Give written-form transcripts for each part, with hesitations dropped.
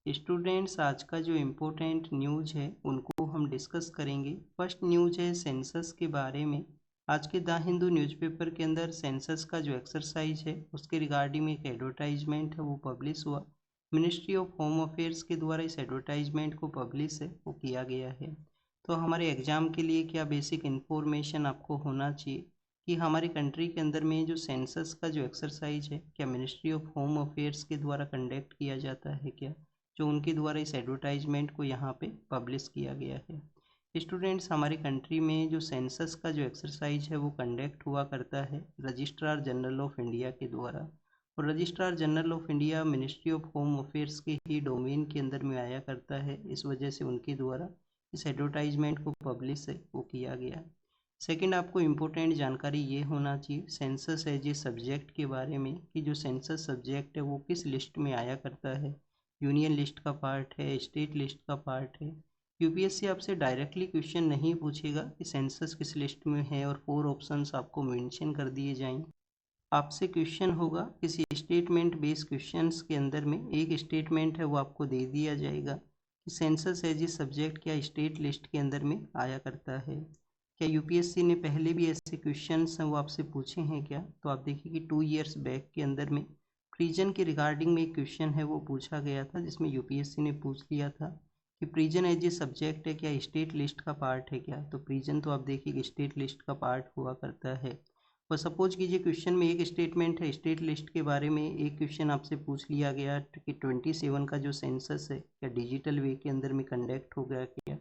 Students, आज का जो इम्पोर्टेंट न्यूज है उनको हम डिस्कस करेंगे। फर्स्ट न्यूज है सेंसस के बारे में। आज के द हिंदू न्यूज़पेपर के अंदर सेंसस का जो एक्सरसाइज है उसके रिगार्डिंग एक एडवर्टाइजमेंट है वो पब्लिश हुआ। मिनिस्ट्री ऑफ होम अफेयर्स के द्वारा इस एडवर्टाइजमेंट को पब्लिश है वो किया गया है। तो हमारे एग्ज़ाम के लिए क्या बेसिक इन्फॉर्मेशन आपको होना चाहिए कि हमारी कंट्री के अंदर में जो सेंसस का जो एक्सरसाइज है क्या मिनिस्ट्री ऑफ होम अफेयर्स के द्वारा कंडक्ट किया जाता है क्या, जो उनके द्वारा इस एडवर्टाइजमेंट को यहाँ पे पब्लिश किया गया है। स्टूडेंट्स, हमारी कंट्री में जो सेंसस का जो एक्सरसाइज है वो कंडक्ट हुआ करता है रजिस्ट्रार जनरल ऑफ इंडिया के द्वारा। और registrar general of India ministry of home affairs के ही डोमेन के अंदर में आया करता है, इस वजह से उनके द्वारा इस एडवर्टाइजमेंट को पब्लिश है वो किया गया। सेकंड, आपको इम्पोर्टेंट जानकारी ये होना चाहिए सेंसस एज ए सब्जेक्ट के बारे में कि जो सेंसस सब्जेक्ट है वो किस लिस्ट में आया करता है। यूनियन लिस्ट का पार्ट है, स्टेट लिस्ट का पार्ट है। यूपीएससी आपसे डायरेक्टली क्वेश्चन नहीं पूछेगा कि सेंसस किस लिस्ट में है और 4 ऑप्शंस आपको मेंशन कर दिए जाएंगे। आपसे क्वेश्चन होगा किसी स्टेटमेंट बेस्ड क्वेश्चंस के अंदर में, एक स्टेटमेंट है वो आपको दे दिया जाएगा कि सेंसस एज ए सब्जेक्ट क्या स्टेट लिस्ट के अंदर में आया करता है। क्या यूपीएससी ने पहले भी ऐसे क्वेश्चंस हैं वो आपसे पूछे हैं क्या? तो आप देखिए कि 2 ईयर्स बैक के अंदर में प्रिजन के रिगार्डिंग में एक क्वेश्चन है वो पूछा गया था, जिसमें यूपीएससी ने पूछ लिया था कि प्रिजन एज ए सब्जेक्ट है क्या स्टेट लिस्ट का पार्ट है क्या। तो प्रिजन तो आप देखिए कि स्टेट लिस्ट का पार्ट हुआ करता है। और सपोज कीजिए क्वेश्चन में एक स्टेटमेंट है स्टेट लिस्ट के बारे में, एक क्वेश्चन आपसे पूछ लिया गया कि 27 का जो सेंसस है क्या डिजिटल वे के अंदर में कंडक्ट हो गया क्या।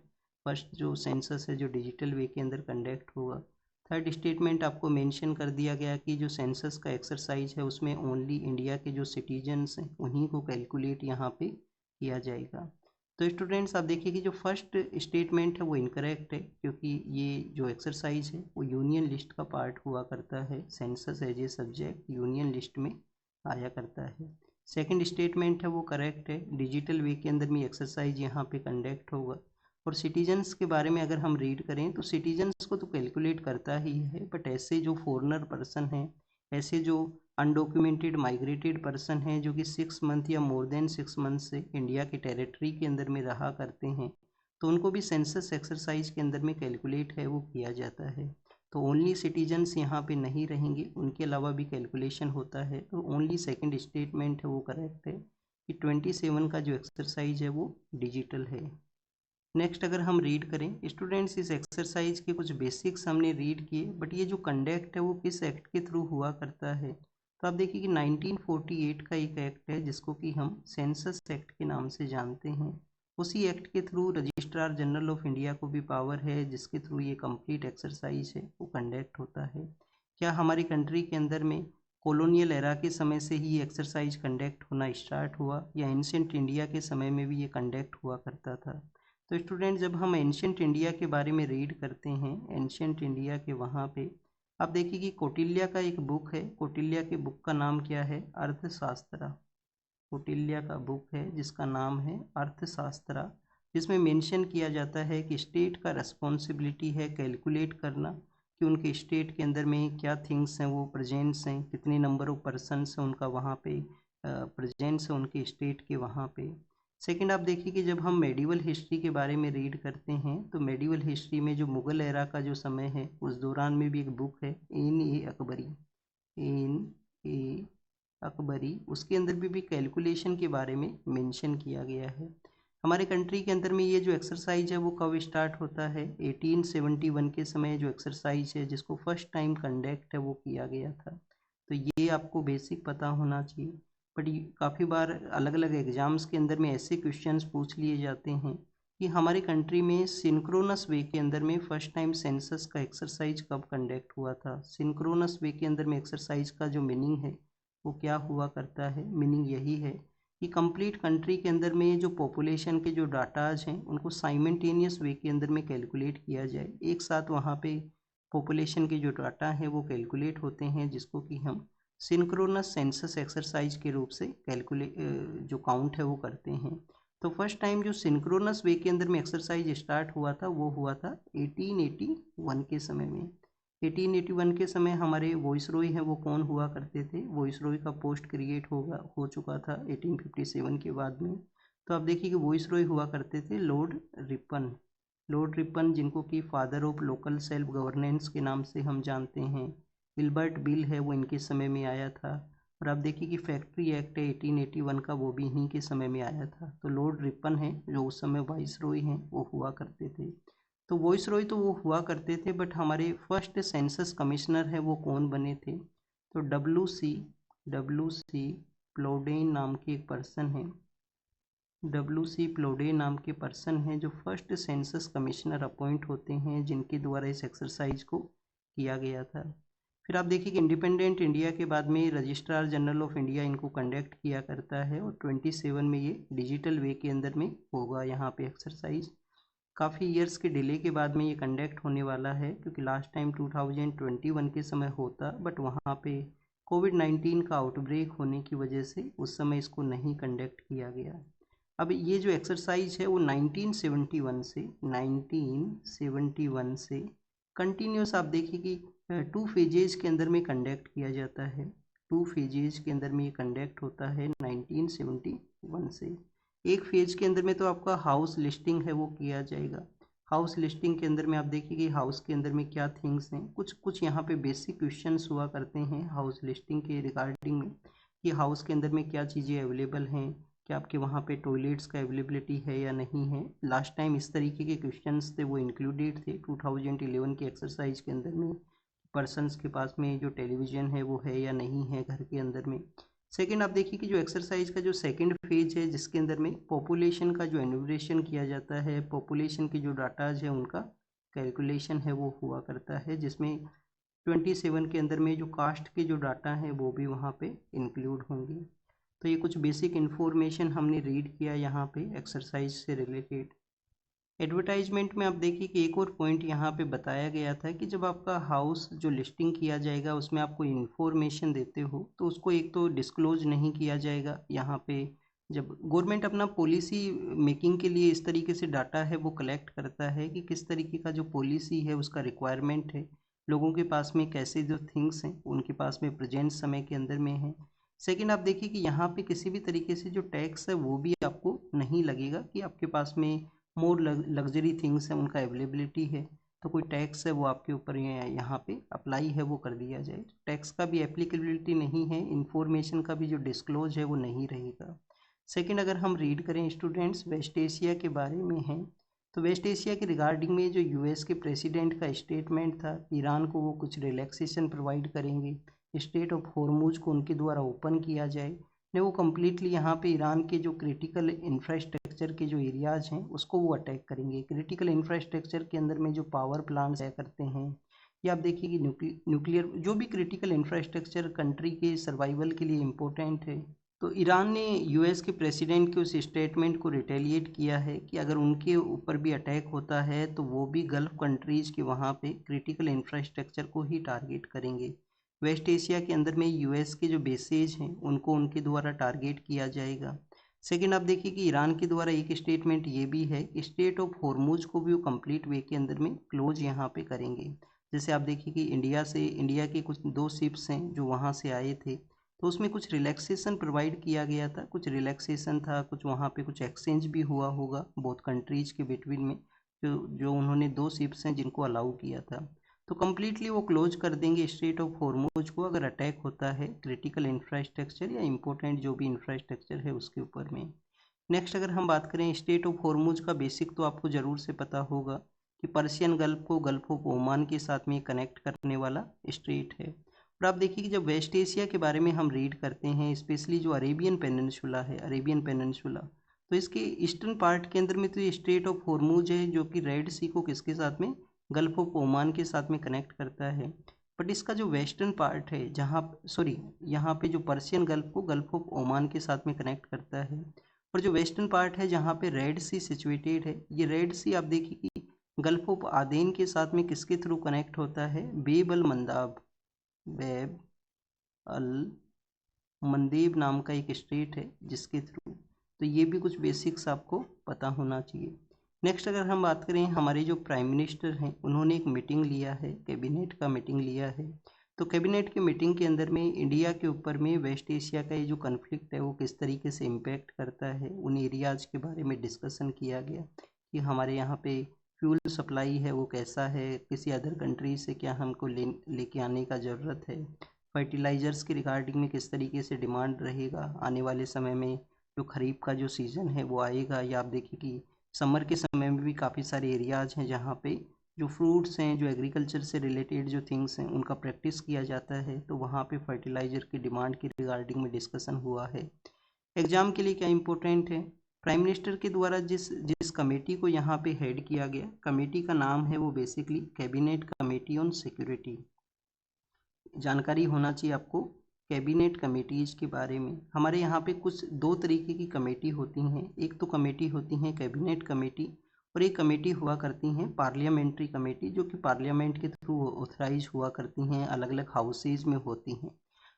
फर्स्ट जो सेंसस है जो डिजिटल वे के अंदर कंडक्ट होगा। थर्ड स्टेटमेंट आपको मेंशन कर दिया गया कि जो सेंसस का एक्सरसाइज है उसमें ओनली इंडिया के जो सिटीजन्स हैं उन्हीं को कैलकुलेट यहाँ पे किया जाएगा। तो स्टूडेंट्स, आप देखिए कि जो फर्स्ट स्टेटमेंट है वो इनकरेक्ट है, क्योंकि ये जो एक्सरसाइज है वो यूनियन लिस्ट का पार्ट हुआ करता है। Census as a subject union list में आया करता है। सेकंड स्टेटमेंट है वो करेक्ट है, डिजिटल वे के अंदर में एक्सरसाइज यहाँ पे कंडक्ट होगा। और सिटीजन्स के बारे में अगर हम रीड करें तो सिटीजन्स को तो कैलकुलेट करता ही है, बट ऐसे जो फॉरेनर पर्सन हैं, ऐसे जो अनडॉक्यूमेंटेड माइग्रेटेड पर्सन हैं जो कि 6 मंथ या मोर देन 6 मंथ से इंडिया के टेरिटरी के अंदर में रहा करते हैं, तो उनको भी सेंसस एक्सरसाइज के अंदर में कैलकुलेट है वो किया जाता है। तो ओनली सिटीजन्स यहाँ पे नहीं रहेंगे, उनके अलावा भी कैलकुलेशन होता है। तो ओनली सेकंड स्टेटमेंट है वो करेक्ट है कि 27 का जो एक्सरसाइज है वो डिजिटल है। नेक्स्ट अगर हम रीड करें स्टूडेंट्स, इस एक्सरसाइज के कुछ बेसिक्स हमने रीड किए, बट ये जो कंडक्ट है वो किस एक्ट के थ्रू हुआ करता है। तो आप देखिए कि 1948 का एक एक्ट है जिसको कि हम सेंसस एक्ट के नाम से जानते हैं। उसी एक्ट के through registrar general of India को भी पावर है जिसके थ्रू ये कंप्लीट एक्सरसाइज है वो कंडक्ट होता है। क्या हमारी कंट्री के अंदर में कॉलोनियल एरा के समय से ही एक्सरसाइज कंडक्ट होना स्टार्ट हुआ या एंशिएंट इंडिया के समय में भी ये कंडक्ट हुआ करता था? तो स्टूडेंट, जब हम एंशिएंट इंडिया के बारे में रीड करते हैं, एंशिएंट इंडिया के वहाँ पे आप देखिए कि कौटिल्य का एक बुक है। कौटिल्य के बुक का नाम क्या है? अर्थशास्त्र। कौटिल्य का बुक है जिसका नाम है अर्थशास्त्र, जिसमें मेंशन किया जाता है कि स्टेट का रेस्पॉन्सिबिलिटी है कैलकुलेट करना कि उनके स्टेट के अंदर में क्या थिंग्स हैं वो प्रेजेंट्स हैं, कितने नंबर ऑफ पर्सनस हैं उनका वहाँ पे प्रेजेंट्स है उनके स्टेट के वहाँ पे। सेकंड, आप देखिए कि जब हम मेडिवल हिस्ट्री के बारे में रीड करते हैं तो मेडिवल हिस्ट्री में जो मुग़ल एरा का जो समय है उस दौरान में भी एक बुक है इन ए अकबरी। इन ए अकबरी, उसके अंदर भी कैलकुलेशन के बारे में मेंशन किया गया है। हमारे कंट्री के अंदर में ये जो एक्सरसाइज है वो कब स्टार्ट होता है? 1871 के समय जो एक्सरसाइज है जिसको फर्स्ट टाइम कंडक्ट है वो किया गया था। तो ये आपको बेसिक पता होना चाहिए। बट काफ़ी बार अलग अलग एग्ज़ाम्स के अंदर में ऐसे क्वेश्चंस पूछ लिए जाते हैं कि हमारी कंट्री में सिंक्रोनस वे के अंदर में फर्स्ट टाइम सेंसस का एक्सरसाइज कब कंडक्ट हुआ था। सिंक्रोनस वे के अंदर में एक्सरसाइज का जो मीनिंग है वो क्या हुआ करता है? मीनिंग यही है कि कंप्लीट कंट्री के अंदर में जो पॉपुलेशन के जो डाटाज हैं उनको साइमल्टेनियस वे के अंदर में कैलकुलेट किया जाए, एक साथ वहाँ पे पॉपुलेशन के जो डाटा हैं वो कैलकुलेट होते हैं, जिसको कि हम सिंक्रोनस सेंसस एक्सरसाइज के रूप से कैलकुलेट जो काउंट है वो करते हैं। तो फर्स्ट टाइम जो सिंक्रोनस वे के अंदर में एक्सरसाइज स्टार्ट हुआ था वो हुआ था 1881 के समय में। 1881 के समय हमारे वॉइसरॉय हैं वो कौन हुआ करते थे? वॉइसरॉय का पोस्ट क्रिएट हो चुका था 1857 के बाद में। तो आप देखिए कि वॉइस रॉय हुआ करते थे लॉर्ड रिपन जिनको कि father of local self governance के नाम से हम जानते हैं। विल्बर्ट बिल है वो इनके समय में आया था। और आप देखिए कि फैक्ट्री एक्ट है 1881 का, वो भी इन्हीं के समय में आया था। तो लॉर्ड रिपन है जो उस समय वाइस रॉय हैं वो हुआ करते थे। तो वॉइस रॉय तो वो हुआ करते थे, बट हमारे फर्स्ट सेंसस कमिश्नर है वो कौन बने थे? तो डब्ल्यू सी प्लोडेन नाम के एक पर्सन हैं। डब्ल्यू.सी. प्लोडे नाम के पर्सन हैं जो फर्स्ट सेंसस कमिश्नर अपॉइंट होते हैं, जिनके द्वारा इस एक्सरसाइज को किया गया था। फिर आप देखिए कि इंडिपेंडेंट इंडिया के बाद में रजिस्ट्रार जनरल ऑफ इंडिया इनको कंडक्ट किया करता है, और 27 में ये डिजिटल वे के अंदर में होगा यहाँ पे एक्सरसाइज। काफ़ी ईयर्स के डिले के बाद में ये कंडक्ट होने वाला है, क्योंकि लास्ट टाइम 2021 के समय होता, बट वहाँ पे कोविड-19 का आउटब्रेक होने की वजह से उस समय इसको नहीं कंडक्ट किया गया। अब ये जो एक्सरसाइज है वो 1971 से कंटिन्यूस आप देखिए कि 2 फेजेज के अंदर में कंडक्ट किया जाता है। 2 फेजेज के अंदर में ये कंडक्ट होता है 1971 से। एक फेज के अंदर में तो आपका हाउस लिस्टिंग है वो किया जाएगा। हाउस लिस्टिंग के अंदर में आप देखिए कि हाउस के अंदर में क्या थिंग्स हैं, कुछ यहाँ पे बेसिक क्वेश्चंस हुआ करते हैं हाउस लिस्टिंग के रिगार्डिंग में, कि हाउस के अंदर में क्या चीज़ें अवेलेबल हैं, कि आपके वहाँ पे टॉयलेट्स का अवेलेबिलिटी है या नहीं है। लास्ट टाइम इस तरीके के क्वेश्चंस थे वो इंक्लूडेड थे 2011 के एक्सरसाइज के अंदर में। पर्सन्स के पास में जो टेलीविज़न है वो है या नहीं है घर के अंदर में। सेकंड आप देखिए कि जो एक्सरसाइज का जो सेकंड फेज है, जिसके अंदर में पॉपुलेशन का जो एन्यूमरेशन किया जाता है, पॉपुलेशन के जो डाटाज है उनका कैलकुलेशन है वो हुआ करता है, जिसमें 27 के अंदर में जो कास्ट के जो डाटा हैं वो भी वहाँ पे इंक्लूड होंगे। तो ये कुछ बेसिक इन्फॉर्मेशन हमने रीड किया यहाँ पे एक्सरसाइज से रिलेटेड। एडवर्टाइजमेंट में आप देखिए कि एक और पॉइंट यहाँ पे बताया गया था कि जब आपका हाउस जो लिस्टिंग किया जाएगा उसमें आपको इन्फॉर्मेशन देते हो तो उसको एक तो डिस्क्लोज नहीं किया जाएगा। यहाँ पे जब गवर्नमेंट अपना पॉलिसी मेकिंग के लिए इस तरीके से डाटा है वो कलेक्ट करता है कि किस तरीके का जो पॉलिसी है उसका रिक्वायरमेंट है, लोगों के पास में कैसे जो थिंग्स हैं उनके पास में प्रेजेंट समय के अंदर में है। सेकेंड आप देखिए कि यहाँ पे किसी भी तरीके से जो टैक्स है वो भी आपको नहीं लगेगा, कि आपके पास में मोर लग्जरी थिंग्स हैं उनका अवेलेबिलिटी है तो कोई टैक्स है वो आपके ऊपर यहाँ पे अप्लाई है वो कर दिया जाए। टैक्स का भी एप्लीकेबिलिटी नहीं है, इंफॉर्मेशन का भी जो डिस्क्लोज है वो नहीं रहेगा। सेकंड अगर हम रीड करें स्टूडेंट्स वेस्ट एशिया के बारे में है, तो वेस्ट एशिया के रिगार्डिंग में जो यूएस के प्रेसिडेंट का स्टेटमेंट था, ईरान को वो कुछ रिलैक्सेशन प्रोवाइड करेंगे, स्टेट ऑफ हॉर्मुज को उनके द्वारा ओपन किया जाए, ने वो कम्प्लीटली यहाँ पे ईरान के जो क्रिटिकल इंफ्रास्ट्रक्चर के जो एरियाज हैं उसको वो अटैक करेंगे। क्रिटिकल इंफ्रास्ट्रक्चर के अंदर में जो पावर प्लांट्स है करते हैं, या आप देखिए कि न्यूक्लियर जो भी क्रिटिकल इंफ्रास्ट्रक्चर कंट्री के सर्वाइवल के लिए इम्पोर्टेंट है। तो ईरान ने यूएस के प्रेसिडेंट के उस स्टेटमेंट को रिटेलिएट किया है कि अगर उनके ऊपर भी अटैक होता है तो वो भी गल्फ कंट्रीज़ के वहाँ पे क्रिटिकल इंफ्रास्ट्रक्चर को ही टारगेट करेंगे। वेस्ट एशिया के अंदर में यूएस के जो बेसेज हैं उनको उनके द्वारा टारगेट किया जाएगा। सेकेंड आप देखिए कि ईरान के द्वारा एक स्टेटमेंट ये भी है कि स्टेट ऑफ हॉर्मुज को भी वो कंप्लीट वे के अंदर में क्लोज यहाँ पे करेंगे। जैसे आप देखिए कि इंडिया के कुछ 2 शिप्स हैं जो वहाँ से आए थे, तो उसमें कुछ रिलैक्सेशन प्रोवाइड किया गया था, कुछ रिलैक्सेशन था, कुछ वहाँ पे कुछ एक्सचेंज भी हुआ होगा बोथ कंट्रीज के बिटवीन में, जो उन्होंने 2 शिप्स हैं जिनको अलाउ किया था। तो कम्प्लीटली वो क्लोज कर देंगे स्ट्रेट ऑफ हॉर्मुज को अगर अटैक होता है क्रिटिकल इंफ्रास्ट्रक्चर या इम्पोर्टेंट जो भी इंफ्रास्ट्रक्चर है उसके ऊपर में। नेक्स्ट अगर हम बात करें स्टेट ऑफ हॉर्मुज का, बेसिक तो आपको ज़रूर से पता होगा कि पर्शियन गल्फ को गल्फ ऑफ ओमान के साथ में कनेक्ट करने वाला स्ट्रेट है। और आप देखिए कि जब वेस्ट एशिया के बारे में हम रीड करते हैं, स्पेशली जो अरेबियन पेनिनसुला है, अरेबियन पेनिनसुला, तो इसके ईस्टर्न पार्ट के अंदर में तो ये स्ट्रेट ऑफ हॉर्मुज है जो कि रेड सी को किसके साथ में, गल्फ ऑफ ओमान के साथ में कनेक्ट करता है। बट इसका जो वेस्टर्न पार्ट है यहाँ पे जो पर्शियन गल्फ को गल्फ ऑफ ओमान के साथ में कनेक्ट करता है, और जो वेस्टर्न पार्ट है जहाँ पे रेड सी सिचुएटेड है, ये रेड सी आप देखिए कि गल्फ ऑफ आदेन के साथ में किसके थ्रू कनेक्ट होता है, बेब अल मंदेब नाम का एक स्टेट है जिसके थ्रू। तो ये भी कुछ बेसिक्स आपको पता होना चाहिए। नेक्स्ट अगर हम बात करें, हमारे जो प्राइम मिनिस्टर हैं उन्होंने एक मीटिंग लिया है, कैबिनेट का मीटिंग लिया है, तो कैबिनेट की मीटिंग के अंदर में इंडिया के ऊपर में वेस्ट एशिया का ये जो कन्फ्लिक्ट है वो किस तरीके से इम्पैक्ट करता है, उन एरियाज़ के बारे में डिस्कशन किया गया कि हमारे यहाँ पे फ्यूल सप्लाई है वो कैसा है, किसी अदर कंट्री से क्या हमको लेके आने का ज़रूरत है, फर्टिलाइज़र्स के रिगार्डिंग में किस तरीके से डिमांड रहेगा आने वाले समय में, जो खरीफ का जो सीज़न है वो आएगा, या आप देखिए कि समर के समय में भी काफ़ी सारे एरियाज़ हैं जहाँ पे जो फ्रूट्स हैं, जो एग्रीकल्चर से रिलेटेड जो थिंग्स हैं उनका प्रैक्टिस किया जाता है, तो वहाँ पे फर्टिलाइज़र की डिमांड के रिगार्डिंग में डिस्कशन हुआ है। एग्ज़ाम के लिए क्या इम्पोर्टेंट है, प्राइम मिनिस्टर के द्वारा जिस जिस कमेटी को यहाँ पे हेड किया गया, कमेटी का नाम है वो basically cabinet committee on security. जानकारी होना चाहिए आपको कैबिनेट कमेटीज़ के बारे में। हमारे यहाँ पे कुछ दो तरीके की कमेटी होती हैं, एक तो कमेटी होती हैं कैबिनेट कमेटी, और एक कमेटी हुआ करती हैं पार्लियामेंट्री कमेटी, जो कि पार्लियामेंट के थ्रू ऑथराइज हुआ करती हैं, अलग अलग हाउसेज में होती हैं।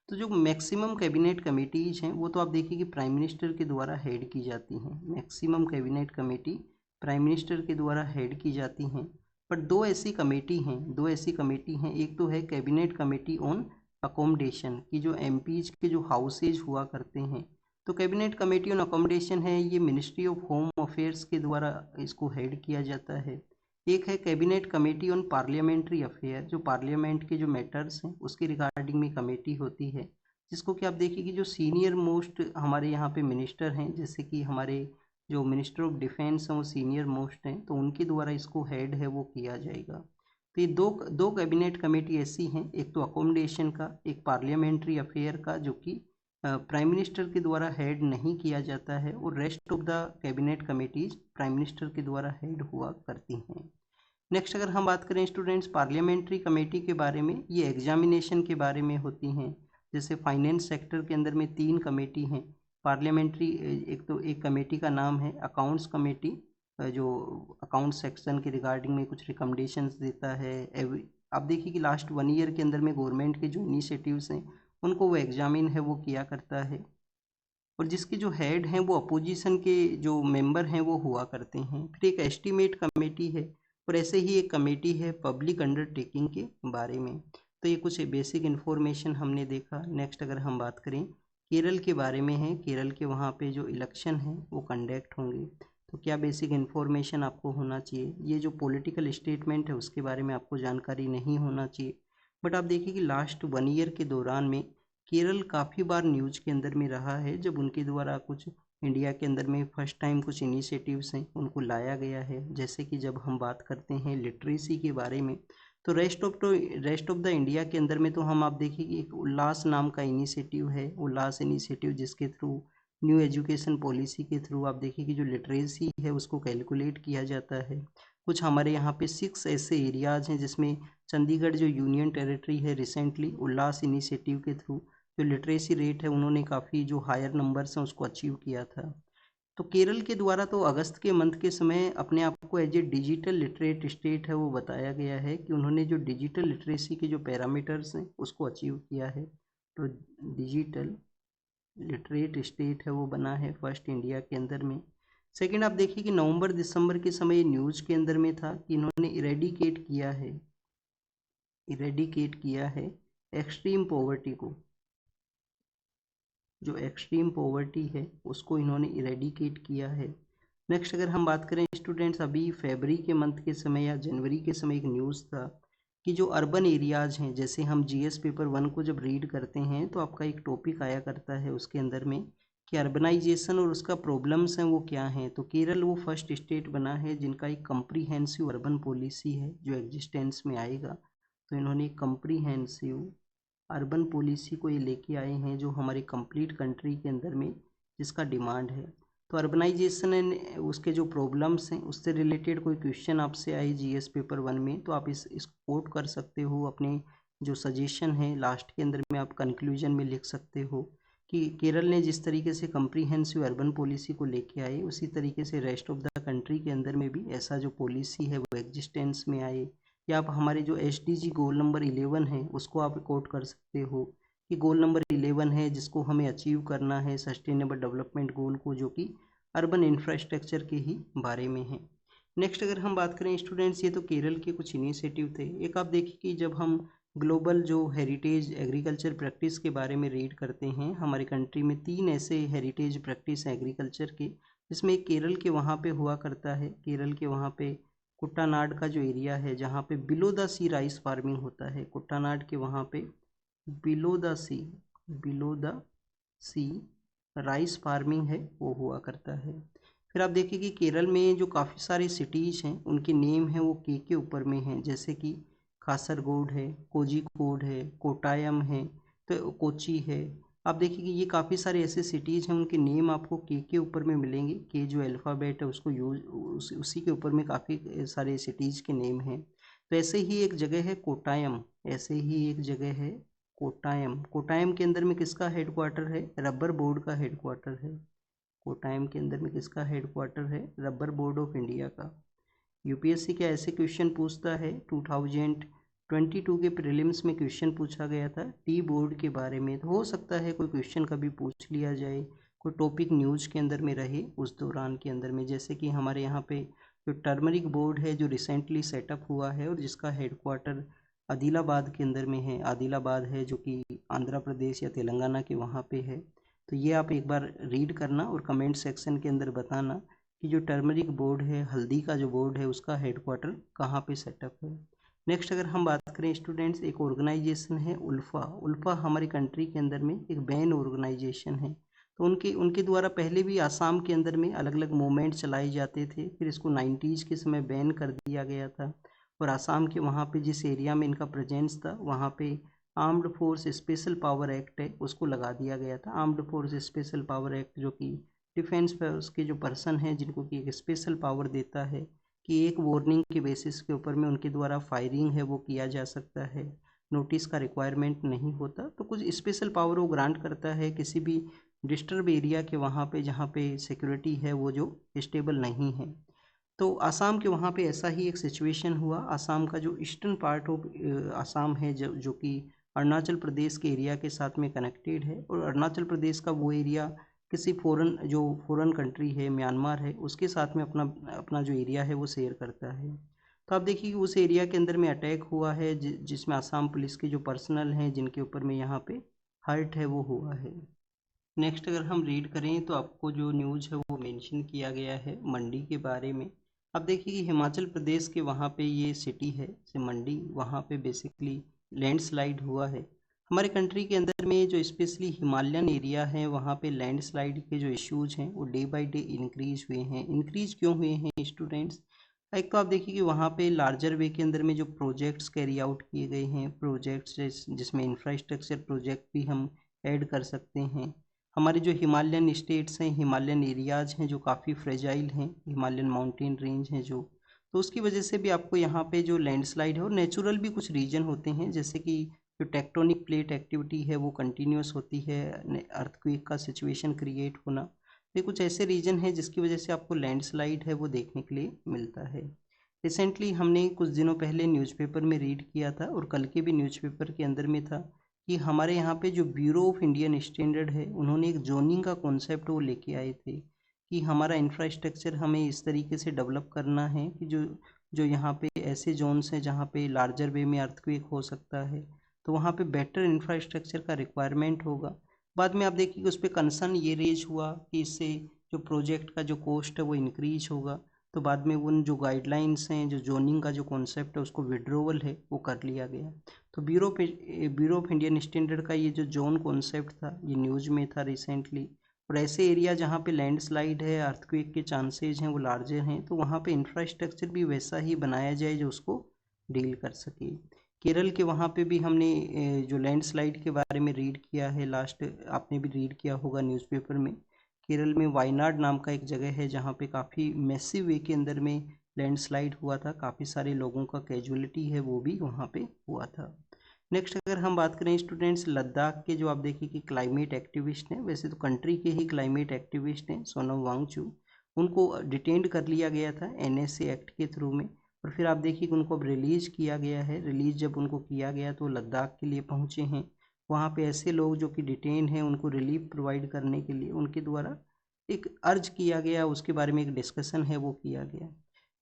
तो जो मैक्सिमम कैबिनेट कमेटीज हैं वो तो आप देखिए कि प्राइम मिनिस्टर के द्वारा हेड की जाती हैं, maximum cabinet committee prime minister के द्वारा हेड की जाती हैं। पर दो ऐसी कमेटी हैं, एक तो है कैबिनेट कमेटी ऑन अकोमोडेशन की, जो एमपीज के जो हाउसेज हुआ करते हैं, तो कैबिनेट कमेटी ऑन अकोमोडेशन है, ये मिनिस्ट्री ऑफ होम अफेयर्स के द्वारा इसको हेड किया जाता है। एक है cabinet committee on parliamentary affair, जो पार्लियामेंट के जो मैटर्स हैं उसके रिगार्डिंग में कमेटी होती है, जिसको कि आप देखिए कि जो सीनियर मोस्ट हमारे यहाँ पे मिनिस्टर हैं, जैसे कि हमारे जो मिनिस्टर ऑफ डिफेंस हैं वो सीनियर मोस्ट हैं, तो उनके द्वारा इसको हेड है वो किया जाएगा। तो ये दो दो कैबिनेट कमेटी ऐसी हैं, एक तो अकोमोडेशन का, एक पार्लियामेंट्री अफेयर का, जो कि प्राइम मिनिस्टर के द्वारा हेड नहीं किया जाता है, और rest of the cabinet committees prime minister के द्वारा हेड हुआ करती हैं। नेक्स्ट अगर हम बात करें स्टूडेंट्स पार्लियामेंट्री कमेटी के बारे में, ये एग्जामिनेशन के बारे में होती हैं। जैसे फाइनेंस सेक्टर के अंदर में 3 कमेटी हैं पार्लियामेंट्री, एक कमेटी का नाम है अकाउंट्स कमेटी, जो अकाउंट सेक्शन के रिगार्डिंग में कुछ रिकमेंडेशंस देता है। आप देखिए कि लास्ट 1 ईयर के अंदर में गवर्नमेंट के जो इनिशिएटिव्स हैं उनको वो एग्जामिन है वो किया करता है, और जिसके जो हेड हैं वो अपोजिशन के जो मेंबर हैं वो हुआ करते हैं। फिर एक एस्टीमेट कमेटी है, और ऐसे ही एक कमेटी है पब्लिक अंडरटेकिंग के बारे में। तो ये कुछ बेसिक इन्फॉर्मेशन हमने देखा। नेक्स्ट अगर हम बात करें केरल के बारे में है, केरल के वहाँ पे जो इलेक्शन है वो कंडक्ट होंगे, तो क्या बेसिक इन्फॉर्मेशन आपको होना चाहिए, ये जो पॉलिटिकल स्टेटमेंट है उसके बारे में आपको जानकारी नहीं होना चाहिए। बट आप देखिए कि लास्ट 1 ईयर के दौरान में केरल काफ़ी बार न्यूज़ के अंदर में रहा है, जब उनके द्वारा कुछ इंडिया के अंदर में फर्स्ट टाइम कुछ इनिशिएटिव्स हैं उनको लाया गया है। जैसे कि जब हम बात करते हैं लिटरेसी के बारे में, तो रेस्ट ऑफ द इंडिया के अंदर में तो हम आप देखिए कि एक उल्लास नाम का इनिशिएटिव है, उल्लास इनिशिएटिव, जिसके थ्रू न्यू एजुकेशन पॉलिसी के थ्रू आप देखिए कि जो लिटरेसी है उसको कैलकुलेट किया जाता है। कुछ हमारे यहाँ पे 6 ऐसे एरियाज़ हैं जिसमें चंडीगढ़ जो यूनियन टेरिटरी है, रिसेंटली उल्लास इनिशिएटिव के थ्रू जो लिटरेसी रेट है उन्होंने काफ़ी जो हायर नंबर्स हैं उसको अचीव किया था। तो केरल के द्वारा तो अगस्त के मंथ के समय अपने आप को as a digital literate state है वो बताया गया है कि उन्होंने जो डिजिटल लिटरेसी के जो पैरामीटर्स हैं उसको अचीव किया है। तो डिजिटल लिटरेट स्टेट है वो बना है फर्स्ट इंडिया के अंदर में। सेकंड आप देखिए कि नवंबर दिसंबर के समय न्यूज़ के अंदर में था कि इन्होंने इरेडिकेट किया है एक्सट्रीम पॉवर्टी को, जो एक्सट्रीम पॉवर्टी है उसको इन्होंने इरेडिकेट किया है। नेक्स्ट अगर हम बात करें स्टूडेंट्स, अभी फरवरी के मंथ के समय या जनवरी के समय एक न्यूज़ था कि जो अर्बन एरियाज़ हैं, जैसे हम जीएस पेपर 1 को जब रीड करते हैं तो आपका एक टॉपिक आया करता है उसके अंदर में कि अर्बनाइजेशन और उसका प्रॉब्लम्स हैं वो क्या हैं। तो केरल वो फर्स्ट स्टेट बना है जिनका एक कम्प्रीहेंसिव अर्बन पॉलिसी है जो एग्जिस्टेंस में आएगा। तो इन्होंने कम्प्रीहेंसिव अर्बन पॉलिसी को ये लेके आए हैं जो हमारी कंप्लीट कंट्री के अंदर में जिसका डिमांड है। तो अर्बनाइजेशन एंड उसके जो प्रॉब्लम्स हैं उससे रिलेटेड कोई क्वेश्चन आपसे आए जीएस पेपर 1 में तो आप इस कोट कर सकते हो, अपने जो सजेशन है लास्ट के अंदर में आप कंक्लूजन में लिख सकते हो कि केरल ने जिस तरीके से कम्प्रीहेंसिव अर्बन पॉलिसी को लेके आए उसी तरीके से रेस्ट ऑफ द कंट्री के अंदर में भी ऐसा जो पॉलिसी है वो एग्जिस्टेंस में आए। या आप हमारे जो एसडीजी गोल नंबर 11 है उसको आप कोट कर सकते हो कि गोल नंबर 11 है जिसको हमें अचीव करना है सस्टेनेबल डेवलपमेंट गोल को, जो कि अर्बन इंफ्रास्ट्रक्चर के ही बारे में है। नेक्स्ट अगर हम बात करें स्टूडेंट्स, ये तो केरल के कुछ इनिशिएटिव थे। एक आप देखिए कि जब हम ग्लोबल जो हेरिटेज एग्रीकल्चर प्रैक्टिस के बारे में रीड करते हैं, हमारी कंट्री में 3 ऐसे हेरिटेज प्रैक्टिस हैं एग्रीकल्चर के, जिसमें एक केरल के वहाँ पे हुआ करता है। केरल के वहाँ पे कुट्टानाड का जो एरिया है जहाँ पे below the sea rice farming होता है, कुट्टानाड के वहाँ पे below the sea rice farming है वो हुआ करता है। फिर आप देखिए कि केरल में जो काफ़ी सारी सिटीज़ हैं उनके नेम हैं वो के ऊपर में हैं, जैसे कि कासरगोड है, कोझिकोड है, कोट्टायम है, तो कोची है। आप देखिए कि ये काफ़ी सारे ऐसे सिटीज़ हैं उनके नेम आपको के ऊपर में मिलेंगे। के जो अल्फ़ाबेट है उसको उसी के ऊपर में काफ़ी सारे सिटीज़ के नेम हैं। तो ऐसे ही एक जगह है कोट्टायम, ऐसे ही एक जगह है कोट्टायम। कोट्टायम के अंदर में किसका हेडक्वार्टर है? रबर बोर्ड का हेडक्वार्टर है। कोट्टायम के अंदर में किसका हेडक्वार्टर है? रबर बोर्ड ऑफ इंडिया का। यूपीएससी क्या ऐसे क्वेश्चन पूछता है? 2022 के प्रीलिम्स में क्वेश्चन पूछा गया था टी बोर्ड के बारे में। तो हो सकता है कोई क्वेश्चन कभी पूछ लिया जाए, कोई टॉपिक न्यूज़ के अंदर में रहे उस दौरान के अंदर में। जैसे कि हमारे यहाँ पे जो टर्मरिक बोर्ड है जो रिसेंटली सेटअप हुआ है और जिसका हेडक्वार्टर आदिलाबाद के अंदर में है, आदिलाबाद है जो कि आंध्र प्रदेश या तेलंगाना के वहाँ पे है। तो ये आप एक बार रीड करना और कमेंट सेक्शन के अंदर बताना कि जो टर्मरिक बोर्ड है, हल्दी का जो बोर्ड है, उसका हेडक्वार्टर कहाँ पे सेटअप है। नेक्स्ट अगर हम बात करें स्टूडेंट्स, एक ऑर्गेनाइजेशन है उल्फा। उल्फा हमारी कंट्री के अंदर में एक बैन ऑर्गेनाइजेशन है। तो उनके उनके द्वारा पहले भी आसाम के अंदर में अलग अलग मूवमेंट चलाए जाते थे, फिर इसको 90s के समय बैन कर दिया गया था। और आसाम के वहाँ पे जिस एरिया में इनका प्रेजेंस था वहाँ पे armed force special power act है उसको लगा दिया गया था। Armed force special power act जो कि डिफेंस फोर्स के जो पर्सन हैं जिनको कि एक स्पेशल पावर देता है कि एक वार्निंग के बेसिस के ऊपर में उनके द्वारा फायरिंग है वो किया जा सकता है, नोटिस का रिक्वायरमेंट नहीं होता। तो कुछ स्पेशल पावर वो ग्रांट करता है किसी भी डिस्टर्ब एरिया के वहाँ पे जहाँ पे सिक्योरिटी है वो जो स्टेबल नहीं है। तो आसाम के वहाँ पे ऐसा ही एक सिचुएशन हुआ। आसाम का जो ईस्टर्न पार्ट ऑफ आसाम है जो कि अरुणाचल प्रदेश के एरिया के साथ में कनेक्टेड है, और अरुणाचल प्रदेश का वो एरिया किसी फॉरेन कंट्री है, म्यांमार है, उसके साथ में अपना अपना जो एरिया है वो शेयर करता है। तो आप देखिए कि उस एरिया के अंदर में अटैक हुआ है जिसमें आसाम पुलिस के जो पर्सनल हैं जिनके ऊपर में यहाँ पे हर्ट है वो हुआ है। नेक्स्ट अगर हम रीड करें तो आपको जो न्यूज़ है वो मेंशन किया गया है मंडी के बारे में। अब देखिए कि हिमाचल प्रदेश के वहाँ पे ये सिटी है से मंडी, वहाँ पे बेसिकली लैंडस्लाइड हुआ है। हमारे कंट्री के अंदर में जो स्पेशली हिमालयन एरिया है वहाँ पे लैंडस्लाइड के जो इश्यूज हैं वो डे बाय डे इंक्रीज हुए हैं। इंक्रीज क्यों हुए हैं स्टूडेंट्स? एक तो आप देखिए कि वहाँ पे लार्जर वे के अंदर में जो प्रोजेक्ट्स कैरी आउट किए गए हैं, प्रोजेक्ट्स जिसमें इंफ्रास्ट्रक्चर प्रोजेक्ट भी हम ऐड कर सकते हैं। हमारे जो हिमालयन स्टेट्स हैं, हिमालयन एरियाज हैं जो काफ़ी फ्रेजाइल हैं, हिमालयन माउंटेन रेंज हैं जो, तो उसकी वजह से भी आपको यहाँ पे जो लैंडस्लाइड है और नेचुरल भी कुछ रीजन होते हैं, जैसे कि जो टेक्टोनिक प्लेट एक्टिविटी है वो कंटिन्यूस होती है, अर्थक्वेक का सिचुएशन क्रिएट होना, ये कुछ ऐसे रीजन हैं जिसकी वजह से आपको लैंडस्लाइड है वो देखने के लिए मिलता है। रिसेंटली हमने कुछ दिनों पहले न्यूज़पेपर में रीड किया था और कल के भी न्यूज़पेपर के अंदर में था कि हमारे यहाँ पे जो ब्यूरो ऑफ इंडियन स्टैंडर्ड है उन्होंने एक जोनिंग का कॉन्सेप्ट वो लेके आए थे कि हमारा इंफ्रास्ट्रक्चर हमें इस तरीके से डेवलप करना है कि जो जो यहाँ पे ऐसे जोन्स हैं जहाँ पे लार्जर वे में अर्थक्वेक हो सकता है, तो वहाँ पे बेटर इंफ्रास्ट्रक्चर का रिक्वायरमेंट होगा। बाद में आप देखिए कि उस पर कंसर्न ये रेज हुआ कि इससे जो प्रोजेक्ट का जो कॉस्ट है वो इंक्रीज होगा। तो बाद में उन जो गाइडलाइंस हैं, जो जोनिंग का जो कॉन्सेप्ट है उसको विड्रोवल है वो कर लिया गया। तो ब्यूरो ऑफ इंडियन स्टैंडर्ड का ये जो जोन कॉन्सेप्ट था ये न्यूज़ में था रिसेंटली। और ऐसे एरिया जहाँ पे लैंडस्लाइड है, अर्थक्वेक के चांसेज हैं वो लार्जर हैं, तो वहाँ पे इंफ्रास्ट्रक्चर भी वैसा ही बनाया जाए जो उसको डील कर सके। केरल के वहाँ पे भी हमने जो लैंडस्लाइड के बारे में रीड किया है, लास्ट आपने भी रीड किया होगा न्यूज़पेपर में। केरल में वायनाड नाम का एक जगह है जहाँ पे काफ़ी मैसिव वे के अंदर में लैंडस्लाइड हुआ था, काफ़ी सारे लोगों का कैजुअलिटी है वो भी वहाँ पे हुआ था। नेक्स्ट अगर हम बात करें स्टूडेंट्स, लद्दाख के जो आप देखिए कि क्लाइमेट एक्टिविस्ट हैं, वैसे तो कंट्री के ही क्लाइमेट एक्टिविस्ट हैं, सोनम वांगचू, उनको डिटेंड कर लिया गया था एनएसए एक्ट के थ्रू में, और फिर आप देखिए कि उनको अब रिलीज़ किया गया है। रिलीज़ जब उनको किया गया तो लद्दाख के लिए पहुँचे हैं। वहाँ पे ऐसे लोग जो कि डिटेन हैं उनको रिलीफ प्रोवाइड करने के लिए उनके द्वारा एक अर्ज किया गया, उसके बारे में एक डिस्कशन है वो किया गया।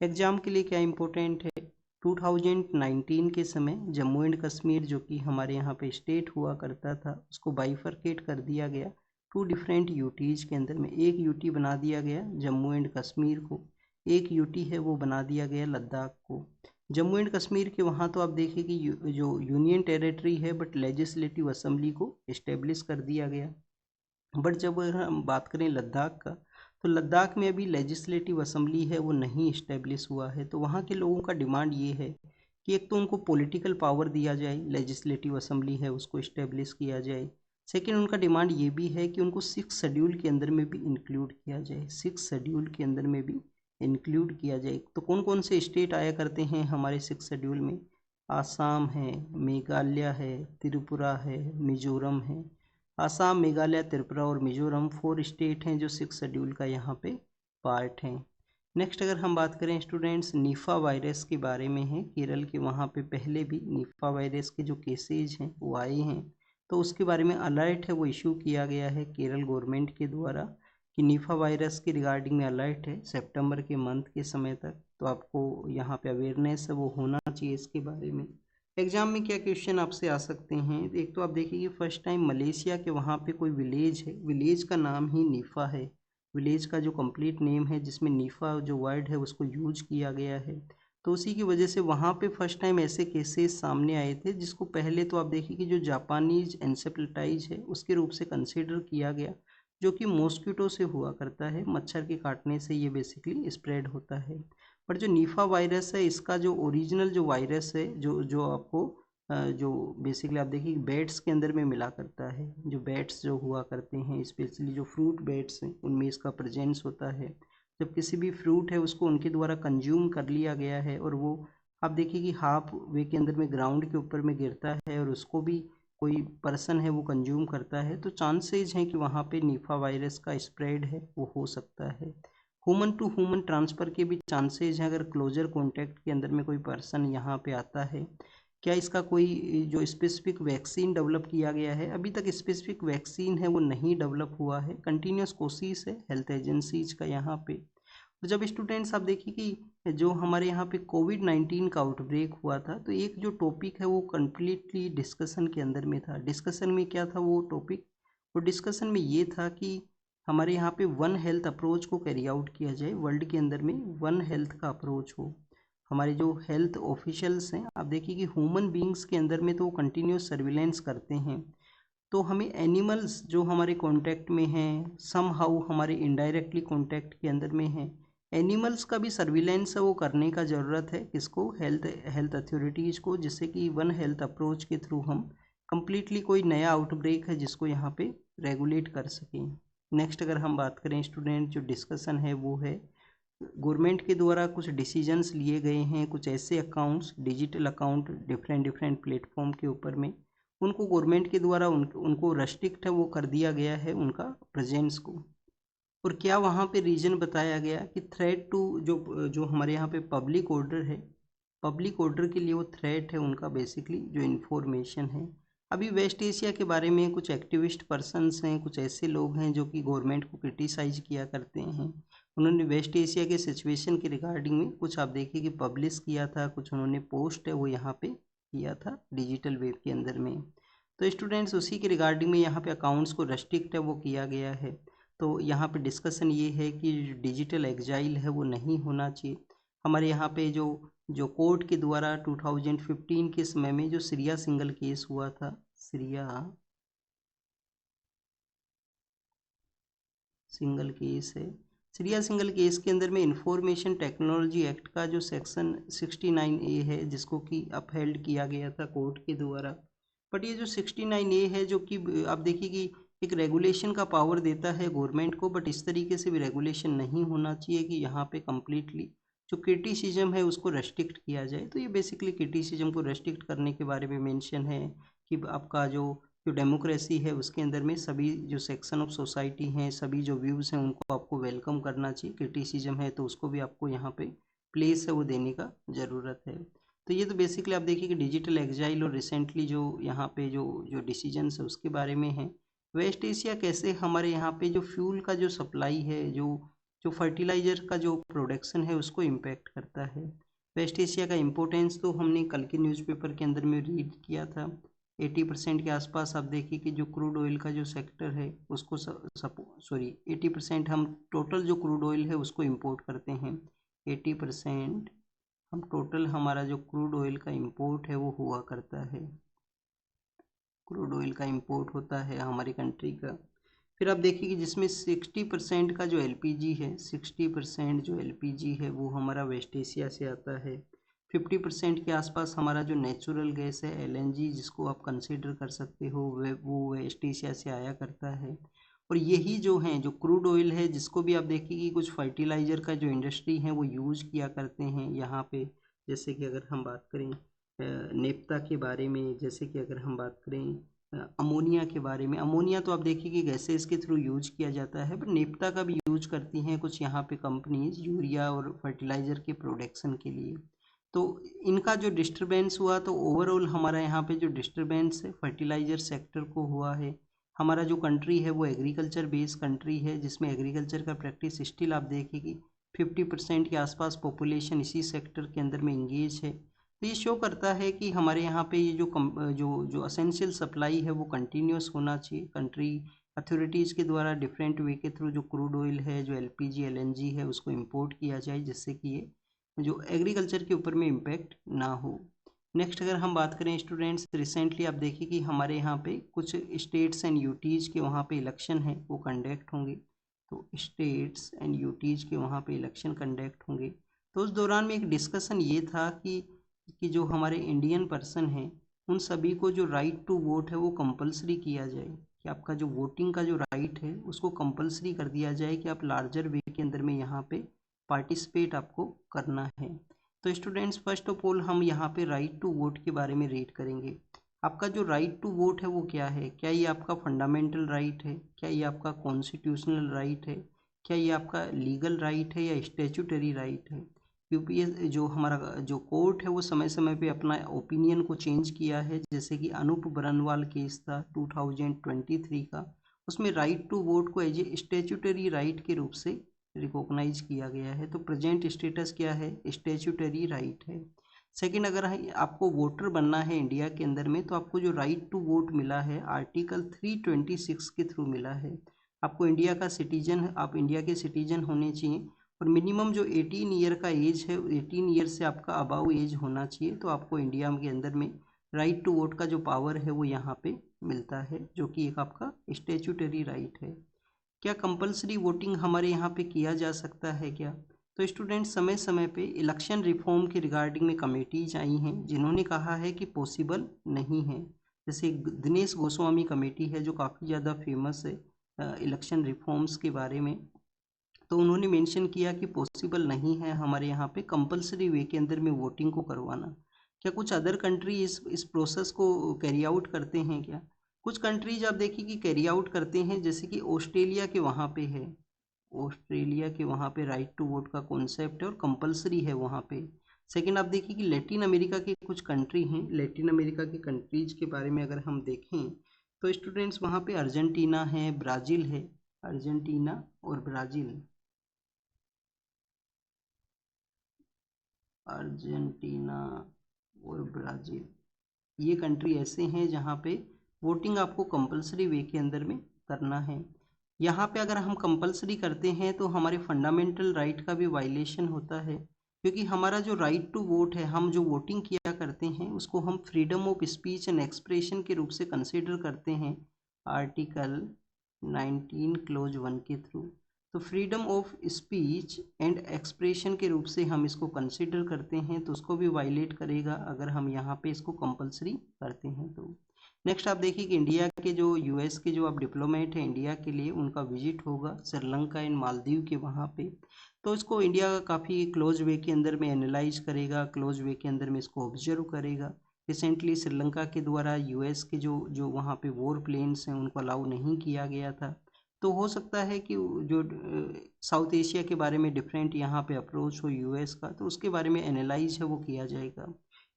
एग्ज़ाम के लिए क्या इम्पोर्टेंट है, 2019 के समय जम्मू एंड कश्मीर जो कि हमारे यहाँ पे स्टेट हुआ करता था उसको बाइफरकेट कर दिया गया 2 डिफरेंट यूटीज़ के अंदर में। एक यूटी बना दिया गया जम्मू एंड कश्मीर को, एक यूटी है वो बना दिया गया लद्दाख को। जम्मू एंड कश्मीर के वहाँ तो आप देखिए कि जो यूनियन टेरिटरी है बट लेजिस्लेटिव असेंबली को इस्टेब्लिश कर दिया गया। बट जब अगर हम बात करें लद्दाख का, तो लद्दाख में अभी लेजिस्लेटिव असेंबली है वो नहीं इस्टेब्लिश हुआ है। तो वहाँ के लोगों का डिमांड ये है कि एक तो उनको पॉलिटिकल पावर दिया जाए, लेजिस्लेटिव असेंबली है उसको इस्टेब्लिश किया जाए। सेकेंड उनका डिमांड ये भी है कि उनको 6 शेड्यूल के अंदर में भी इंक्लूड किया जाए, 6 शेड्यूल के अंदर में भी इंक्लूड किया जाए। तो कौन कौन से स्टेट आया करते हैं हमारे 6 शेड्यूल में? आसाम है, मेघालय है, त्रिपुरा है, मिजोरम है। आसाम, मेघालय, त्रिपुरा और मिजोरम 4 स्टेट हैं जो 6 शेड्यूल का यहाँ पे पार्ट हैं। नेक्स्ट अगर हम बात करें स्टूडेंट्स निफा वायरस के बारे में है, केरल के वहाँ पे पहले भी निफा वायरस के जो केसेज हैं वो आए हैं। तो उसके बारे में अलर्ट है वो इशू किया गया है केरल गवर्नमेंट के द्वारा कि निफा वायरस के रिगार्डिंग में अलर्ट है सितंबर के मंथ के समय तक। तो आपको यहाँ पे अवेयरनेस है वो होना चाहिए इसके बारे में। एग्जाम में क्या क्वेश्चन आपसे आ सकते हैं? एक तो आप देखिए फर्स्ट टाइम मलेशिया के वहाँ पे कोई विलेज है, विलेज का नाम ही नीफा है, विलेज का जो कंप्लीट नेम है जिसमें नीफा जो वर्ड है उसको यूज किया गया है। तो उसी की वजह से वहाँ पे फर्स्ट टाइम ऐसे केसेस सामने आए थे जिसको पहले तो आप देखिए कि जो जापानीज एन्सेफेलाइटिस है उसके रूप से कंसिडर किया गया, जो कि मॉस्किटो से हुआ करता है, मच्छर के काटने से ये बेसिकली स्प्रेड होता है। पर जो नीफा वायरस है इसका जो ओरिजिनल जो वायरस है जो जो आपको जो बेसिकली आप देखिए बैट्स के अंदर में मिला करता है, जो बैट्स जो हुआ करते हैं स्पेशली जो फ्रूट बैट्स हैं उनमें इसका प्रेजेंस होता है। जब किसी भी फ्रूट है उसको उनके द्वारा कंज्यूम कर लिया गया है और वो आप देखिए कि हाफ वे के अंदर में ग्राउंड के ऊपर में गिरता है और उसको भी कोई पर्सन है वो कंज्यूम करता है, तो चांसेज हैं कि वहाँ पे निफा वायरस का स्प्रेड है वो हो सकता है। ह्यूमन टू ह्यूमन ट्रांसफ़र के भी चांसेज हैं अगर क्लोजर कॉन्टैक्ट के अंदर में कोई पर्सन यहाँ पे आता है। क्या इसका कोई जो स्पेसिफिक वैक्सीन डेवलप किया गया है? अभी तक स्पेसिफिक वैक्सीन है वो नहीं डेवलप हुआ है, कंटिन्यूस कोशिश है हेल्थ एजेंसीज का यहाँ पे। तो जब स्टूडेंट्स आप देखिए कि जो हमारे यहाँ पे कोविड-19 का आउटब्रेक हुआ था तो एक जो टॉपिक है वो कम्प्लीटली डिस्कशन के अंदर में था। डिस्कशन में क्या था वो टॉपिक? वो डिस्कशन में ये था कि हमारे यहाँ पे वन हेल्थ अप्रोच को कैरी आउट किया जाए, वर्ल्ड के अंदर में वन हेल्थ का अप्रोच हो। हमारे जो हेल्थ ऑफिशियल्स हैं आप देखिए कि ह्यूमन बींग्स के अंदर में तो वो कंटिन्यूस सर्विलेंस करते हैं, तो हमें एनिमल्स जो हमारे कांटेक्ट में हैं सम हाउ हमारे इनडायरेक्टली कांटेक्ट के अंदर में हैं, एनिमल्स का भी सर्विलेंस है वो करने का ज़रूरत है किसको? हेल्थ हेल्थ अथॉरिटीज़ को, जिससे कि वन हेल्थ अप्रोच के थ्रू हम कम्प्लीटली कोई नया आउटब्रेक है जिसको यहाँ पे रेगुलेट कर सकें। नेक्स्ट अगर हम बात करें स्टूडेंट जो डिस्कशन है वो है गवर्नमेंट के द्वारा कुछ डिसीजंस लिए गए हैं, कुछ ऐसे accounts digital account different different platform के ऊपर में उनको गवर्नमेंट के द्वारा उनको रेस्ट्रिक्ट है वो कर दिया गया है उनका प्रेजेंस को। और क्या वहाँ पे रीज़न बताया गया कि थ्रेट टू जो जो हमारे यहाँ पे पब्लिक ऑर्डर है, पब्लिक ऑर्डर के लिए वो थ्रेट है उनका बेसिकली जो इन्फॉर्मेशन है। अभी वेस्ट एशिया के बारे में कुछ एक्टिविस्ट पर्सन्स हैं, कुछ ऐसे लोग हैं जो कि गवर्नमेंट को क्रिटिसाइज किया करते हैं। उन्होंने वेस्ट एशिया के सिचुएशन के रिगार्डिंग में कुछ आप देखिए कि पब्लिश किया था, कुछ उन्होंने पोस्ट है वो यहाँ पे किया था डिजिटल वेब के अंदर में। तो स्टूडेंट्स उसी के रिगार्डिंग में यहाँ पे अकाउंट्स को रेस्ट्रिक्ट है वो किया गया है। तो यहाँ पे डिस्कशन ये है कि डिजिटल एग्जाइल है वो नहीं होना चाहिए। हमारे यहाँ पे जो जो कोर्ट के द्वारा 2015 के समय में जो सीरिया सिंगल केस हुआ था, सीरिया सिंगल केस है, सीरिया सिंगल केस के अंदर में इंफॉर्मेशन टेक्नोलॉजी एक्ट का जो सेक्शन 69A है जिसको कि अपहेल्ड किया गया था कोर्ट के द्वारा। बट ये जो 69A है जो कि आप देखिए कि एक रेगुलेशन का पावर देता है गवर्नमेंट को, बट इस तरीके से भी रेगुलेशन नहीं होना चाहिए कि यहाँ पे कम्प्लीटली जो क्रिटिसिज्म है उसको रेस्ट्रिक्ट किया जाए। तो ये बेसिकली क्रिटिसिज्म को रेस्ट्रिक्ट करने के बारे में मेंशन है कि आपका जो डेमोक्रेसी है उसके अंदर में सभी जो सेक्शन ऑफ सोसाइटी हैं, सभी जो व्यूज़ हैं उनको आपको वेलकम करना चाहिए। क्रिटिसिज्म है तो उसको भी आपको यहाँ पे प्लेस है वो देने का ज़रूरत है। तो ये तो बेसिकली आप देखिए कि डिजिटल एग्जाइल और रिसेंटली जो यहाँ पे जो जो डिसीजंस है उसके बारे में है। वेस्ट एशिया कैसे हमारे यहाँ पे जो फ्यूल का जो सप्लाई है, जो जो फर्टिलाइज़र का जो प्रोडक्शन है उसको इम्पेक्ट करता है। वेस्ट एशिया का इम्पोर्टेंस तो हमने कल के न्यूज़पेपर के अंदर में रीड किया था। 80% के आसपास आप देखिए कि जो क्रूड ऑयल का जो सेक्टर है उसको 80% हम टोटल जो क्रूड ऑयल है उसको इंपोर्ट करते हैं। 80% हम टोटल हमारा जो क्रूड ऑयल का इंपोर्ट है वो हुआ करता है, क्रूड ऑयल का इंपोर्ट होता है हमारी कंट्री का। फिर आप देखिए कि जिसमें 60% का जो एलपीजी है, 60% जो एलपीजी है वो हमारा वेस्ट एशिया से आता है। 50% के आसपास हमारा जो नेचुरल गैस है एलएनजी, जिसको आप कंसिडर कर सकते हो, वो वेस्ट एशिया से आया करता है। और यही जो है जो क्रूड ऑयल है, जिसको भी आप देखिए कि कुछ फर्टिलाइज़र का जो इंडस्ट्री है वो यूज़ किया करते हैं यहाँ पे। जैसे कि अगर हम बात करें नेप्ता के बारे में, जैसे कि अगर हम बात करें अमोनिया के बारे में, अमोनिया तो आप देखिए कि गैसेस के थ्रू यूज किया जाता है, बट नेप्ता का भी यूज करती हैं कुछ यहाँ पे कंपनीज यूरिया और फर्टिलाइज़र के प्रोडक्शन के लिए। तो इनका जो डिस्टरबेंस हुआ, तो ओवरऑल हमारा यहाँ पे जो डिस्टरबेंस है फर्टिलाइज़र सेक्टर को हुआ है। हमारा जो कंट्री है वो एग्रीकल्चर बेस्ड कंट्री है, जिसमें एग्रीकल्चर का प्रैक्टिस स्टिल आप देखिए कि 50% के आसपास पॉपुलेशन इसी सेक्टर के अंदर में इंगेज है। तो ये शो करता है कि हमारे यहाँ पे ये जो असेंशियल सप्लाई है वो कंटिन्यूस होना चाहिए। कंट्री अथॉरिटीज़ के द्वारा डिफरेंट वे के थ्रू जो क्रूड ऑयल है, जो एलपीजी एलएनजी है, उसको इंपोर्ट किया जाए, जिससे कि ये जो एग्रीकल्चर के ऊपर में इम्पैक्ट ना हो। नेक्स्ट अगर हम बात करें स्टूडेंट्स, रिसेंटली आप देखिए कि हमारे यहाँ पे कुछ स्टेट्स एंड यूटीज़ के वहाँ पे इलेक्शन है वो कंडक्ट होंगे। तो स्टेट्स एंड यूटीज़ के वहाँ पे इलेक्शन कंडक्ट होंगे। तो उस दौरान में एक डिस्कशन ये था कि जो हमारे इंडियन पर्सन हैं उन सभी को जो राइट टू वोट है वो कंपलसरी किया जाए, कि आपका जो वोटिंग का जो राइट है उसको कंपलसरी कर दिया जाए, कि आप लार्जर वे के अंदर में यहाँ पे पार्टिसिपेट आपको करना है। तो स्टूडेंट्स, फर्स्ट ऑफ ऑल हम यहाँ पे राइट टू वोट के बारे में रीड करेंगे। आपका जो राइट टू वोट है वो क्या है? क्या ये आपका फंडामेंटल राइट है? क्या ये आपका कॉन्स्टिट्यूशनल राइट है? क्या ये आपका लीगल राइट है या स्टेचुटरी राइट है? यूपीएस जो हमारा जो कोर्ट है वो समय समय पे अपना ओपिनियन को चेंज किया है। जैसे कि अनूप बरनवाल केस था 2023 का, उसमें राइट टू वोट को एज ए स्टेचुटरी राइट के रूप से रिकॉग्नाइज किया गया है। तो प्रेजेंट स्टेटस क्या है? स्टेचुटरी राइट है। सेकंड, अगर आपको वोटर बनना है इंडिया के अंदर में, तो आपको जो राइट टू वोट मिला है आर्टिकल 326 के थ्रू मिला है। आपको इंडिया का सिटीजन, आप इंडिया के सिटीजन होने चाहिए, और मिनिमम जो 18 ईयर का एज है, 18 ईयर से आपका अबाउ एज होना चाहिए, तो आपको इंडिया के अंदर में राइट टू वोट का जो पावर है वो यहाँ पे मिलता है, जो कि एक आपका स्टेचुटरी राइट है। क्या कंपलसरी वोटिंग हमारे यहाँ पे किया जा सकता है क्या? तो स्टूडेंट, समय समय पे इलेक्शन रिफॉर्म के रिगार्डिंग में कमेटीज आई हैं जिन्होंने कहा है कि पॉसिबल नहीं है। जैसे दिनेश गोस्वामी कमेटी है जो काफ़ी ज़्यादा फेमस है इलेक्शन रिफॉर्म्स के बारे में। तो उन्होंने मेंशन किया कि पॉसिबल नहीं है हमारे यहाँ पे कंपलसरी वे के अंदर में वोटिंग को करवाना। क्या कुछ अदर कंट्री इस प्रोसेस को कैरी आउट करते हैं क्या? कुछ कंट्रीज आप देखिए कि कैरी आउट करते हैं, जैसे कि ऑस्ट्रेलिया के वहाँ पे है। ऑस्ट्रेलिया के वहाँ पे राइट टू वोट का कॉन्सेप्ट है और कंपलसरी है वहाँ पे। सेकंड, आप देखिए कि लैटिन अमेरिका के कुछ कंट्री हैं, लैटिन अमेरिका के कंट्रीज के बारे में अगर हम देखें तो स्टूडेंट्स वहाँ पे अर्जेंटीना है, ब्राज़ील है, अर्जेंटीना और ब्राज़ील, अर्जेंटीना और ब्राज़ील, ये कंट्री ऐसे हैं जहाँ पे वोटिंग आपको कंपलसरी वे के अंदर में करना है। यहाँ पे अगर हम कंपलसरी करते हैं तो हमारे फंडामेंटल राइट का भी वायलेशन होता है, क्योंकि हमारा जो राइट टू वोट है, हम जो वोटिंग किया करते हैं उसको हम freedom of speech and expression के रूप से कंसिडर करते हैं आर्टिकल 19 क्लोज 1 के थ्रू। तो freedom of speech and expression के रूप से हम इसको कंसिडर करते हैं, तो उसको भी वायलेट करेगा अगर हम यहाँ पे इसको कंपलसरी करते हैं तो। नेक्स्ट, आप देखिए कि इंडिया के जो यूएस के जो आप डिप्लोमेट हैं इंडिया के लिए, उनका विजिट होगा श्रीलंका एंड मालदीव के वहाँ पे। तो इसको इंडिया का काफ़ी क्लोज वे के अंदर में एनालाइज करेगा, क्लोज वे के अंदर में इसको ऑब्जर्व करेगा। रिसेंटली श्रीलंका के द्वारा यूएस के जो जो वहाँ पे वॉर प्लेन्स हैं उनको अलाउ नहीं किया गया था। तो हो सकता है कि जो साउथ एशिया के बारे में डिफरेंट यहाँ पे अप्रोच हो यूएस का, तो उसके बारे में एनालाइज है वो किया जाएगा।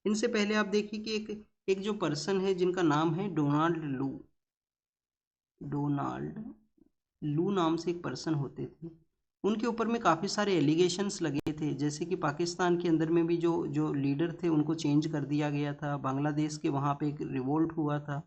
इनसे पहले आप देखिए कि एक जो पर्सन है जिनका नाम है डोनाल्ड लू, डोनाल्ड लू नाम से एक पर्सन होते थे। उनके ऊपर में काफ़ी सारे एलिगेशंस लगे थे, जैसे कि पाकिस्तान के अंदर में भी जो जो लीडर थे उनको चेंज कर दिया गया था, बांग्लादेश के वहाँ पे एक रिवोल्ट हुआ था।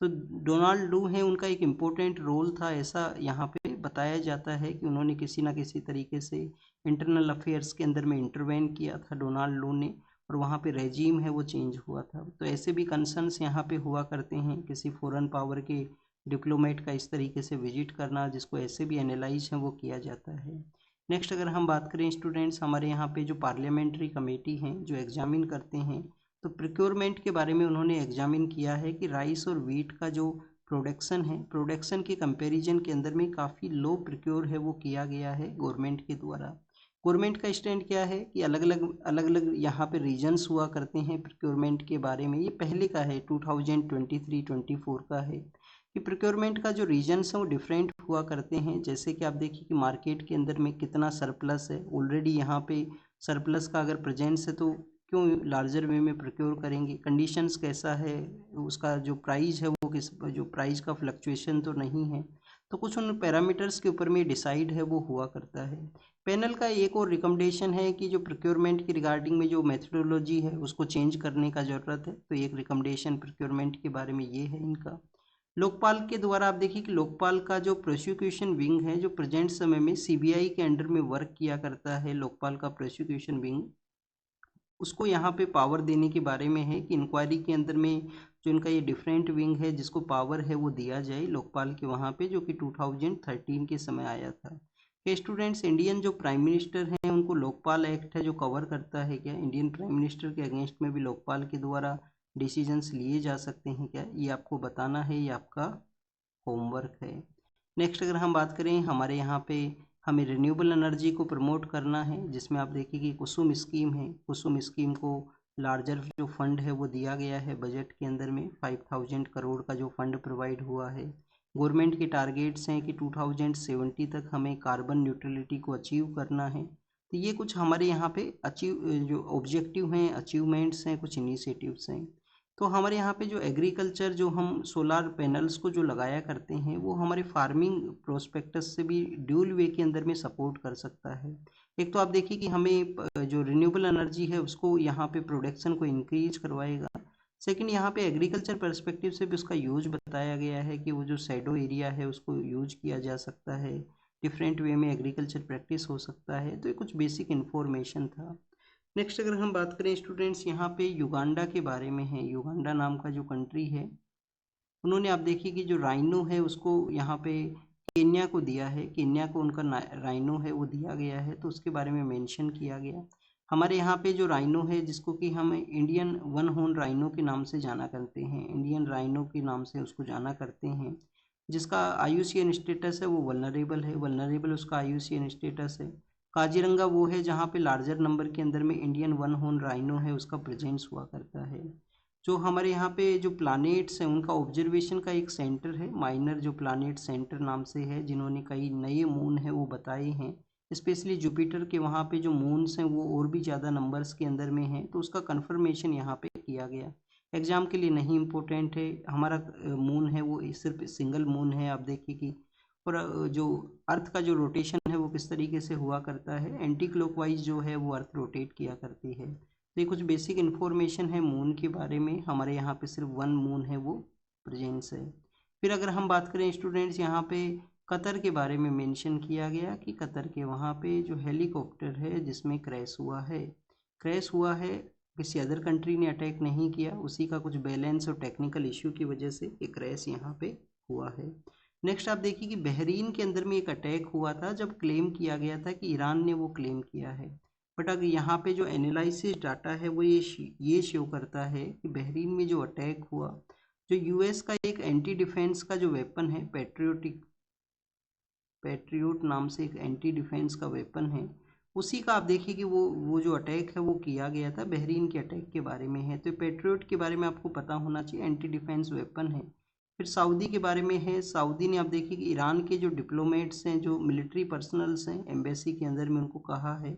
तो डोनाल्ड लू हैं, उनका एक इम्पोर्टेंट रोल था, ऐसा यहाँ पे बताया जाता है कि उन्होंने किसी ना किसी तरीके से इंटरनल अफेयर्स के अंदर में इंटरवेन किया था डोनाल्ड लू ने, और वहाँ पे रेजीम है वो चेंज हुआ था। तो ऐसे भी कंसर्न्स यहाँ पे हुआ करते हैं, किसी फॉरेन पावर के डिप्लोमेट का इस तरीके से विजिट करना, जिसको ऐसे भी एनालाइज है वो किया जाता है। नेक्स्ट अगर हम बात करें स्टूडेंट्स, हमारे यहाँ पे जो पार्लियामेंट्री कमेटी हैं जो एग्जामिन करते हैं, तो प्रिक्योरमेंट के बारे में उन्होंने एग्जामिन किया है कि राइस और वीट का जो प्रोडक्शन है, प्रोडक्शन के कंपैरिजन के अंदर में काफ़ी लो प्रिक्योर है वो किया गया है गवर्नमेंट के द्वारा। गवर्नमेंट का स्टैंड क्या है कि अलग अलग यहाँ पे रीजन्स हुआ करते हैं प्रिक्योरमेंट के बारे में। ये पहले का है, 2023-24 का है कि प्रिक्योरमेंट का जो रीजन्स हैं वो डिफरेंट हुआ करते हैं। जैसे कि आप देखिए कि मार्केट के अंदर में कितना सरप्लस है, ऑलरेडी यहाँ पे सरप्लस का अगर प्रेजेंस है तो क्यों लार्जर वे में प्रिक्योर करेंगे, कंडीशंस कैसा है, उसका जो प्राइस है वो किस, जो प्राइस का फ्लक्चुएशन तो नहीं है। तो कुछ उन पैरामीटर्स के ऊपर में डिसाइड है वो हुआ करता है। पैनल का एक और रिकमेंडेशन है कि जो प्रिक्योरमेंट की रिगार्डिंग में जो मेथडोलॉजी है उसको चेंज करने का ज़रूरत है। तो एक रिकमेंडेशन प्रिक्योरमेंट के बारे में ये है इनका। लोकपाल के द्वारा आप देखिए कि लोकपाल का जो प्रोसिक्यूशन विंग है जो प्रेजेंट समय में सीबीआई के अंडर में वर्क किया करता है, लोकपाल का प्रोसिक्यूशन विंग, उसको यहाँ पे पावर देने के बारे में है कि इंक्वायरी के अंदर में जो इनका ये डिफरेंट विंग है जिसको पावर है वो दिया जाए लोकपाल के वहाँ पे, जो कि 2013 के समय आया था। क्या स्टूडेंट्स, इंडियन जो प्राइम मिनिस्टर हैं उनको लोकपाल एक्ट है जो कवर करता है क्या? इंडियन प्राइम मिनिस्टर के अगेंस्ट में भी लोकपाल के द्वारा डिसीजंस लिए जा सकते हैं क्या? ये आपको बताना है, ये आपका होमवर्क है। नेक्स्ट अगर हम बात करें, हमारे यहाँ पे हमें रिन्यूएबल एनर्जी को प्रमोट करना है, जिसमें आप देखिए कि कुसुम स्कीम है, कुसुम स्कीम को लार्जर जो फंड है वो दिया गया है बजट के अंदर में, 5000 करोड़ का जो फंड प्रोवाइड हुआ है। गवर्नमेंट के टारगेट्स हैं कि 2070 तक हमें कार्बन न्यूट्रलिटी को अचीव करना है। तो ये कुछ हमारे यहाँ पे अचीव जो ऑब्जेक्टिव हैं, अचीवमेंट्स हैं, कुछ इनिशिएटिव्स हैं। तो हमारे यहाँ पे जो एग्रीकल्चर, जो हम सोलार पैनल्स को जो लगाया करते हैं, वो हमारे फार्मिंग प्रोस्पेक्टस से भी ड्यूल वे के अंदर में सपोर्ट कर सकता है। एक तो आप देखिए कि हमें जो रिन्यूएबल एनर्जी है उसको यहाँ पे प्रोडक्शन को इंक्रीज करवाएगा। सेकंड, यहाँ पे एग्रीकल्चर पर्सपेक्टिव से भी उसका यूज बताया गया है कि वो जो शैडो एरिया है उसको यूज किया जा सकता है, डिफरेंट वे में एग्रीकल्चर प्रैक्टिस हो सकता है। तो ये कुछ बेसिक इन्फॉर्मेशन था। नेक्स्ट अगर हम बात करें स्टूडेंट्स, यहाँ पे युगांडा के बारे में है। युगांडा नाम का जो कंट्री है, उन्होंने आप देखिए कि जो राइनो है उसको यहाँ पे केन्या को दिया है, केन्या को उनका राइनो है वो दिया गया है, तो उसके बारे में मेंशन किया गया। हमारे यहाँ पे जो राइनो है जिसको कि हम इंडियन वन हॉर्न राइनो के नाम से जाना करते हैं, इंडियन राइनो के नाम से उसको जाना करते हैं, जिसका IUCN स्टेटस है वो वल्नरेबल है, वल्नरेबल उसका IUCN स्टेटस है। काजीरंगा वो है जहाँ पे लार्जर नंबर के अंदर में इंडियन वन हॉर्न राइनो है उसका प्रेजेंस हुआ करता है। जो हमारे यहाँ पे जो प्लानेट्स हैं उनका ऑब्जर्वेशन का एक सेंटर है, माइनर जो प्लानेट सेंटर नाम से है, जिन्होंने कई नए मून है वो बताए हैं। स्पेशली जुपिटर के वहाँ पे जो मून्स हैं वो और भी ज़्यादा नंबर्स के अंदर में हैं, तो उसका कन्फर्मेशन यहाँ पे किया गया। एग्जाम के लिए नहीं इम्पोर्टेंट है, हमारा मून है वो सिर्फ सिंगल मून है। आप देखिए कि और जो अर्थ का जो रोटेशन है वो किस तरीके से हुआ करता है, एंटी क्लॉकवाइज जो है वो अर्थ रोटेट किया करती है। तो ये कुछ बेसिक इन्फॉर्मेशन है मून के बारे में। हमारे यहाँ पे सिर्फ वन मून है वो प्रेजेंस है। फिर अगर हम बात करें स्टूडेंट्स, यहाँ पे कतर के बारे में मेंशन किया गया कि कतर के वहाँ पे जो हेलीकॉप्टर है जिसमें क्रैश हुआ है, क्रैश हुआ है, किसी अदर कंट्री ने अटैक नहीं किया, उसी का कुछ बैलेंस और टेक्निकल इश्यू की वजह से ये क्रैश यहाँ पे हुआ है। नेक्स्ट आप देखिए कि बहरीन के अंदर में एक अटैक हुआ था, जब क्लेम किया गया था कि ईरान ने वो क्लेम किया है, बट अगर यहाँ पे जो एनालिसिस डाटा है वो ये शो करता है कि बहरीन में जो अटैक हुआ, जो यूएस का एक एंटी डिफेंस का जो वेपन है, पैट्रियोट नाम से एक एंटी डिफेंस का वेपन है, उसी का आप देखिए कि वो जो अटैक है वो किया गया था, बहरीन के अटैक के बारे में है। तो पैट्रियोट के बारे में आपको पता होना चाहिए, एंटी डिफेंस वेपन है। फिर सऊदी के बारे में है, सऊदी ने आप देखिए कि ईरान के जो डिप्लोमेट्स हैं, जो मिलिट्री पर्सनल्स हैं एम्बेसी के अंदर में, उनको कहा है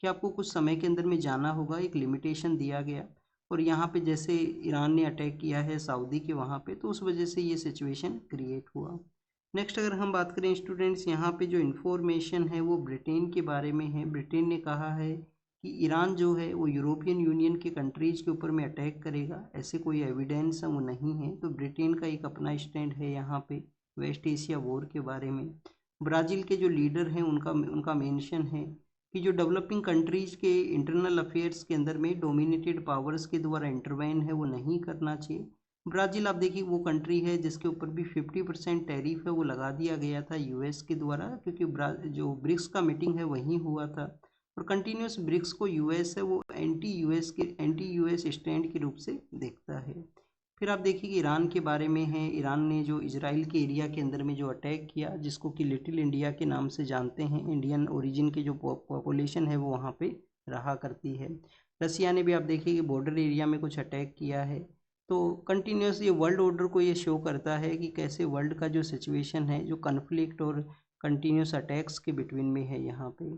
कि आपको कुछ समय के अंदर में जाना होगा, एक लिमिटेशन दिया गया। और यहाँ पे जैसे ईरान ने अटैक किया है सऊदी के वहाँ पे, तो उस वजह से ये सिचुएशन क्रिएट हुआ। नेक्स्ट अगर हम बात करें स्टूडेंट्स, यहाँ पे जो इन्फॉर्मेशन है वो ब्रिटेन के बारे में है। ब्रिटेन ने कहा है कि ईरान जो है वो यूरोपियन यूनियन के कंट्रीज़ के ऊपर में अटैक करेगा, ऐसे कोई एविडेंस वो नहीं है। तो ब्रिटेन का एक अपना स्टैंड है यहाँ पे वेस्ट एशिया वॉर के बारे में। ब्राज़ील के जो लीडर हैं उनका उनका मेंशन है कि जो डेवलपिंग कंट्रीज़ के इंटरनल अफेयर्स के अंदर में डोमिनेटेड पावर्स के द्वारा इंटरवेन है वो नहीं करना चाहिए। ब्राज़ील आप देखिए वो कंट्री है जिसके ऊपर भी 50% टैरिफ है वो लगा दिया गया था यूएस के द्वारा, क्योंकि जो ब्रिक्स का मीटिंग है वहीं हुआ था और कंटिन्यूस ब्रिक्स को यूएस है वो एंटी यूएस स्टैंड के रूप से देखता है। फिर आप देखिए कि ईरान के बारे में है। ईरान ने जो इजराइल के एरिया के अंदर में जो अटैक किया, जिसको कि लिटिल इंडिया के नाम से जानते हैं, इंडियन ओरिजिन के जो पॉपुलेशन है वो वहाँ पे रहा करती है। रसिया ने भी आप देखिए कि बॉर्डर एरिया में कुछ अटैक किया है। तो कंटिन्यूस ये वर्ल्ड ऑर्डर को ये शो करता है कि कैसे वर्ल्ड का जो सिचुएशन है जो कन्फ्लिक्ट और कंटिन्यूस अटैक्स के बिटवीन में है। यहाँ पे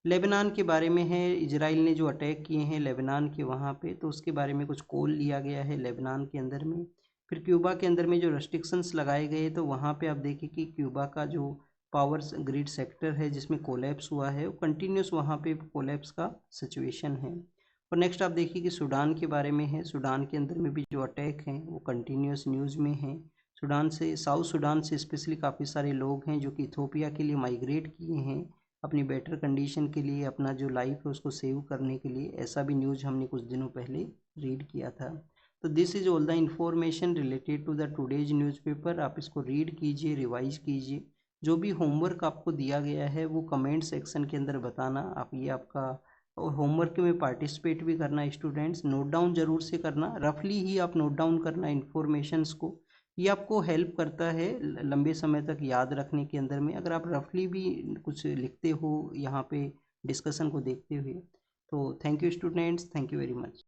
लेबनान के बारे में है, इजराइल ने जो अटैक किए हैं लेबनान के वहाँ पे, तो उसके बारे में कुछ कॉल लिया गया है लेबनान के अंदर में। फिर क्यूबा के अंदर में जो रेस्ट्रिक्शंस लगाए गए तो वहाँ पे आप देखिए कि क्यूबा का जो पावर ग्रिड सेक्टर है जिसमें कोलैप्स हुआ है वो कंटिन्यूस वहाँ पे कोलैप्स का सिचुएशन है। और नेक्स्ट आप देखिए कि सूडान के बारे में है। सूडान के अंदर में भी जो अटैक हैं वो कंटिन्यूस न्यूज़ में हैं। सूडान से, साउथ सूडान से स्पेशली काफ़ी सारे लोग हैं जो कि इथोपिया के लिए माइग्रेट किए हैं अपनी बेटर कंडीशन के लिए, अपना जो लाइफ है उसको सेव करने के लिए। ऐसा भी न्यूज़ हमने कुछ दिनों पहले रीड किया था। तो this is all the information related to the today's newspaper. आप इसको रीड कीजिए, रिवाइज कीजिए। जो भी होमवर्क आपको दिया गया है वो कमेंट सेक्शन के अंदर बताना। आप ये आपका और होमवर्क में पार्टिसिपेट भी करना स्टूडेंट्स, नोट डाउन जरूर से करना, रफली ही आप नोट डाउन करना इन्फॉर्मेशंस को। ये आपको हेल्प करता है लंबे समय तक याद रखने के अंदर में, अगर आप रफली भी कुछ लिखते हो यहाँ पे डिस्कशन को देखते हुए। तो thank you students, thank you very much.